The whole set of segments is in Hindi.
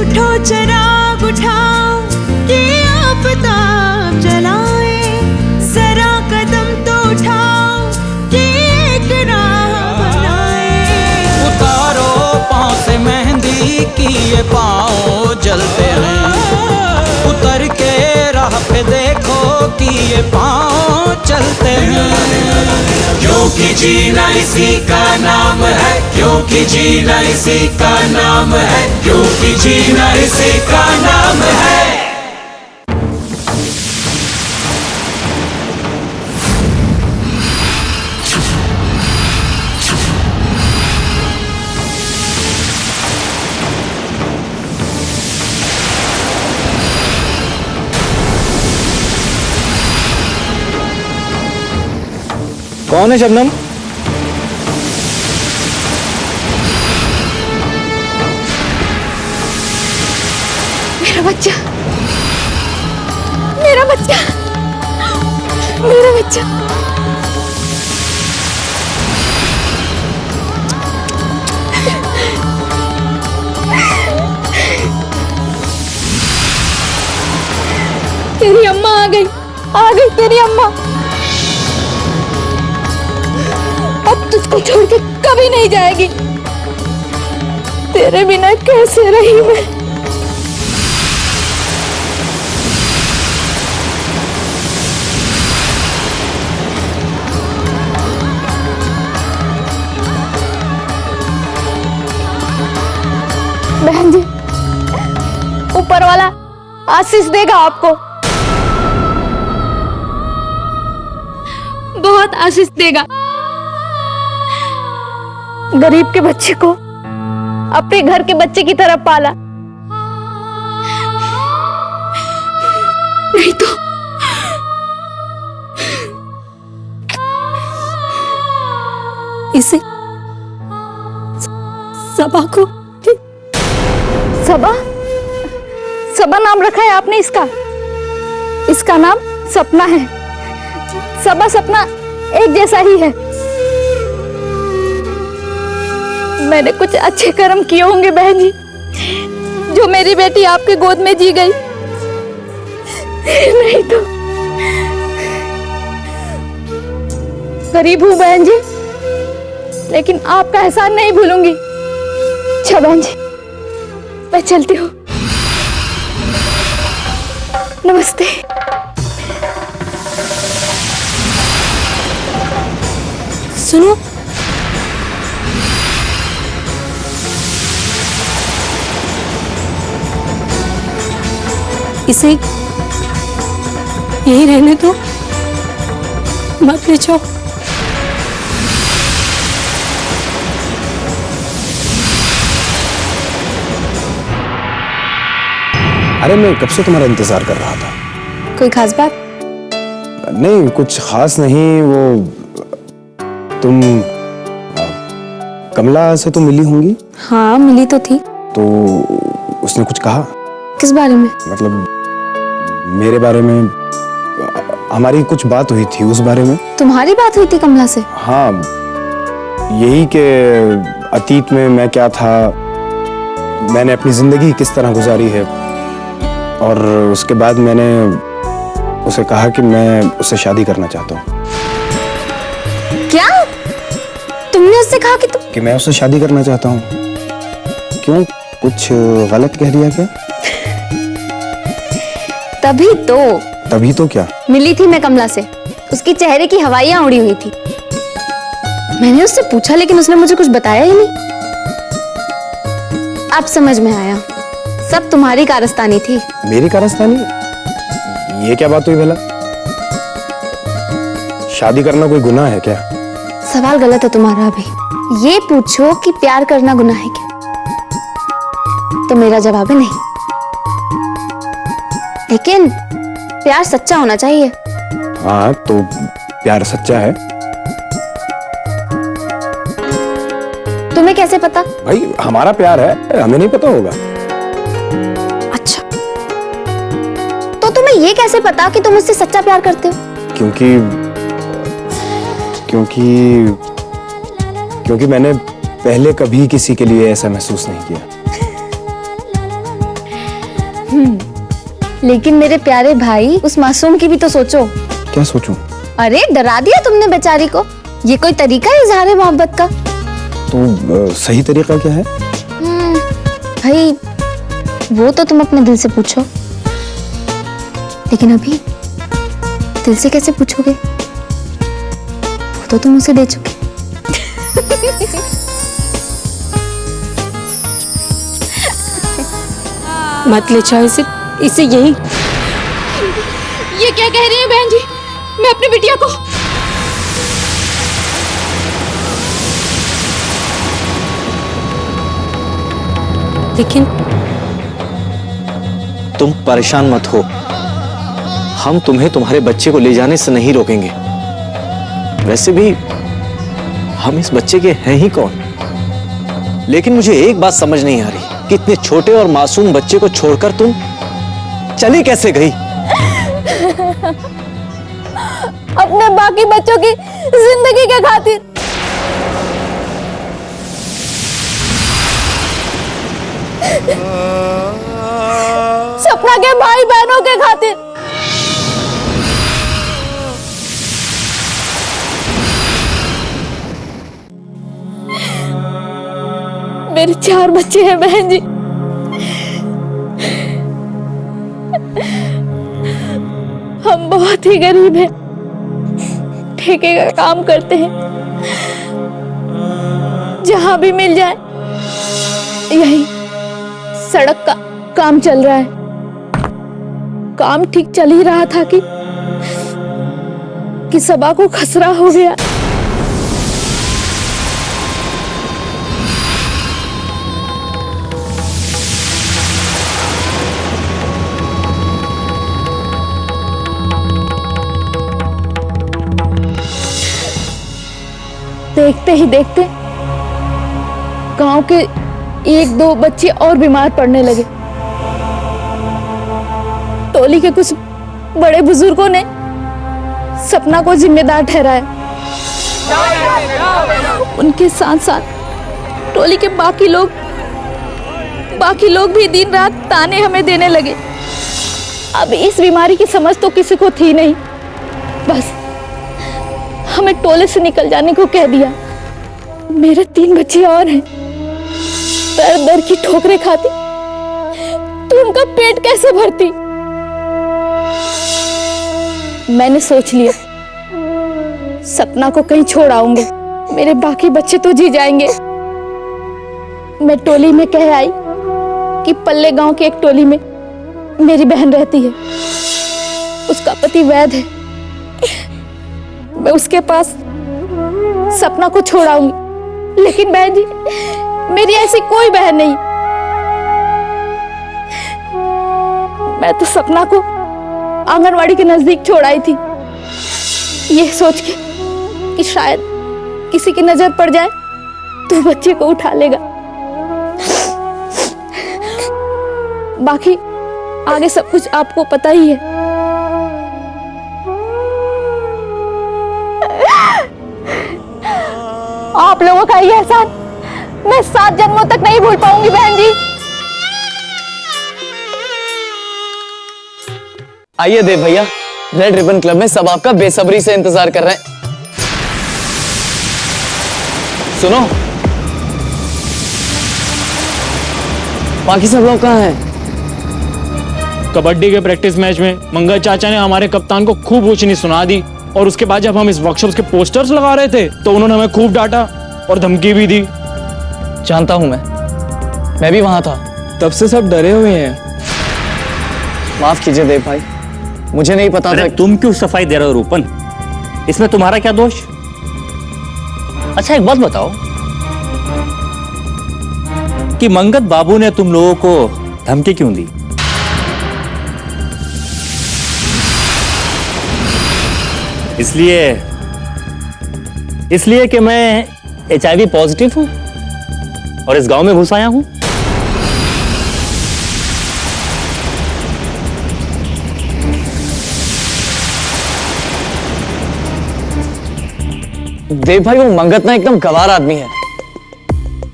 उठो चिराग उठाओ कि आफताब जलाए, जरा कदम तो उठाओ कि एक राह बनाए। उतारो पाँव से मेहंदी की ये पाँव जलते हैं, उतर के राह पे देखो कि ये पाँव चलते हैं। क्योंकि जीना इसी का नाम है, क्योंकि जीना इसी का नाम है, क्योंकि जीना इसी का नाम है। कौन है शबनम? मेरा बच्चा, मेरा बच्चा, मेरा बच्चा। तेरी अम्मा आ गई तेरी अम्मा। अब तुझको छोड़ के कभी नहीं जाएगी। तेरे बिना कैसे रही मैं? बहन जी, ऊपर वाला आशीष देगा आपको, बहुत आशीष देगा। गरीब के बच्चे को अपने घर के बच्चे की तरह पाला, नहीं तो इसे सबा को, सबा, सबा नाम रखा है आपने इसका। इसका नाम सपना है। सबा सपना एक जैसा ही है। मैंने कुछ अच्छे कर्म किए होंगे बहन जी, जो मेरी बेटी आपके गोद में जी गई, नहीं तो गरीब हूं बहन जी, लेकिन आपका एहसान नहीं भूलूंगी। अच्छा बहन जी, मैं चलती हूँ। नमस्ते। सुनो, इसे यही रहने दो, मत ले जाओ। अरे मैं कब से तुम्हारा इंतजार कर रहा था। कोई खास बात? नहीं, कुछ खास नहीं। वो तुम कमला से तो मिली होंगी? हाँ, मिली तो थी। तो उसने कुछ कहा? किस बारे में? मतलब मेरे बारे में। हमारी कुछ बात हुई थी, उस बारे में। तुम्हारी बात हुई थी कमला से? हाँ, यही कि अतीत में मैं क्या था, मैंने अपनी जिंदगी किस तरह गुजारी है, और उसके बाद मैंने उसे कहा कि मैं उससे शादी करना चाहता हूँ। क्या? तुमने उससे कहा कि मैं उससे शादी करना चाहता हूँ? क्यों, कुछ गलत कह दिया क्या? तभी तो क्या? मिली थी मैं कमला से, उसकी चेहरे की हवाइयां उड़ी हुई थी। मैंने उससे पूछा, लेकिन उसने मुझे कुछ बताया ही नहीं। अब समझ में आया, सब तुम्हारी कारस्तानी थी। मेरी कारस्तानी? ये क्या बात हुई भला? शादी करना कोई गुनाह है क्या? सवाल गलत है तुम्हारा। अभी ये पूछो कि प्यार करना गुनाह है क्या, तो मेरा जवाब है नहीं। लेकिन प्यार सच्चा होना चाहिए। हाँ, तो प्यार सच्चा है। तुम्हें कैसे पता? भाई, हमारा प्यार है, हमें नहीं पता होगा? अच्छा, तो तुम्हें ये कैसे पता कि तुम मुझसे सच्चा प्यार करते हो? क्योंकि मैंने पहले कभी किसी के लिए ऐसा महसूस नहीं किया। लेकिन मेरे प्यारे भाई, उस मासूम की भी तो सोचो। क्या सोचूं? अरे डरा दिया तुमने बेचारी को। ये कोई तरीका है इजहार मोहब्बत का? तो सही तरीका क्या है? भाई वो तो तुम अपने दिल से पूछो, लेकिन अभी दिल से कैसे पूछोगे? वो तो तुम उसे दे चुके। मत ले जाओ इसे यही। ये क्या कह रही हैं बहन जी? मैं अपनी बिटिया को लेकिन तुम परेशान मत हो, हम तुम्हें तुम्हारे बच्चे को ले जाने से नहीं रोकेंगे। वैसे भी हम इस बच्चे के हैं ही कौन? लेकिन मुझे एक बात समझ नहीं आ रही कि इतने छोटे और मासूम बच्चे को छोड़कर तुम चली कैसे गई? अपने बाकी बच्चों की जिंदगी के खातिर। सपना के भाई बहनों के खातिर। मेरे 4 बच्चे हैं बहन जी। हम बहुत ही गरीब हैं, ठेके का काम करते हैं, जहां भी मिल जाए। यही सड़क का काम चल रहा है। काम ठीक चल ही रहा था कि सबा को खसरा हो गया। देखते ही देखते गांव के 1-2 बच्चे और बीमार पड़ने लगे। टोली के कुछ बड़े बुजुर्गों ने सपना को जिम्मेदार ठहराया। उनके साथ साथ टोली के बाकी लोग भी दिन रात ताने हमें देने लगे। अब इस बीमारी की समझ तो किसी को थी नहीं, बस हमें टोले से निकल जाने को कह दिया। मेरे 3 बच्चे और हैं, दर दर की ठोकरें खाती तो उनका पेट कैसे भरती? मैंने सोच लिया सपना को कहीं छोड़ आऊंगे, मेरे बाकी बच्चे तो जी जाएंगे। मैं टोली में कह आई कि पल्ले गांव के एक टोली में मेरी बहन रहती है, उसका पति वैद्य है। मैं उसके पास सपना को छोड़ आऊंगी। लेकिन बहन जी, मेरी ऐसी कोई बहन नहीं। मैं तो सपना को आंगनवाड़ी के नजदीक छोड़ आई थी, ये सोच के कि शायद किसी की नजर पड़ जाए तो बच्चे को उठा लेगा। बाकी आगे सब कुछ आपको पता ही है। आप लोगों का ये एहसान मैं 7 जन्मों तक नहीं भूल पाऊंगी बहन जी। आइए देव भैया, रेड रिबन क्लब में सब आपका बेसब्री से इंतजार कर रहे हैं। सुनो, बाकी सब लोग कहाँ हैं? कबड्डी के प्रैक्टिस मैच में मंगल चाचा ने हमारे कप्तान को खूब ऊंचनी सुना दी, और उसके बाद जब हम इस वर्कशॉप के पोस्टर्स लगा रहे थे तो उन्होंने हमें खूब डांटा और धमकी भी दी। जानता हूं मैं भी वहां था। तब से सब डरे हुए हैं। माफ कीजिए देव भाई, मुझे नहीं पता था। तुम क्यों सफाई दे रहे हो रूपन? इसमें तुम्हारा क्या दोष? अच्छा एक बात बताओ कि मंगत बाबू ने तुम लोगों को धमकी क्यों दी? इसलिए कि मैं HIV पॉजिटिव हूं और इस गांव में घुस आया हूं। देव भाई, वो मंगत ना एकदम गवार आदमी है।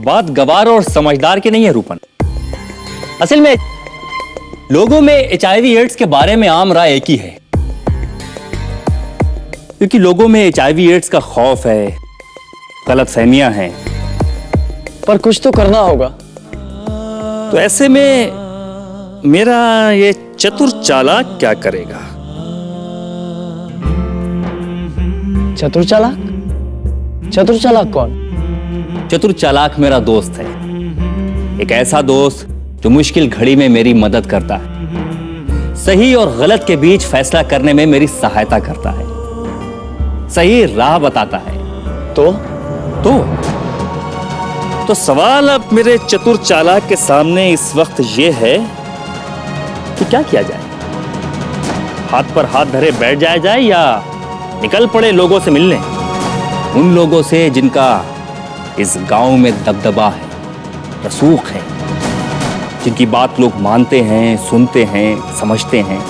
बात गवार और समझदार की नहीं है रूपन। असल में लोगों में HIV एड्स के बारे में आम राय एक ही है, क्योंकि लोगों में HIV एड्स का खौफ है, गलतफहमियां हैं। पर कुछ तो करना होगा। तो ऐसे में मेरा ये चतुर चालाक क्या करेगा? चतुर चालाक? चतुर चालाक कौन? चतुर चालाक मेरा दोस्त है, एक ऐसा दोस्त जो मुश्किल घड़ी में मेरी मदद करता है, सही और गलत के बीच फैसला करने में मेरी सहायता करता है, सही राह बताता है। तो सवाल अब मेरे चतुर चालाक के सामने इस वक्त यह है कि क्या किया जाए? हाथ पर हाथ धरे बैठ जाया जाए या निकल पड़े लोगों से मिलने, उन लोगों से जिनका इस गांव में दबदबा है, रसूख है, जिनकी बात लोग मानते हैं, सुनते हैं, समझते हैं।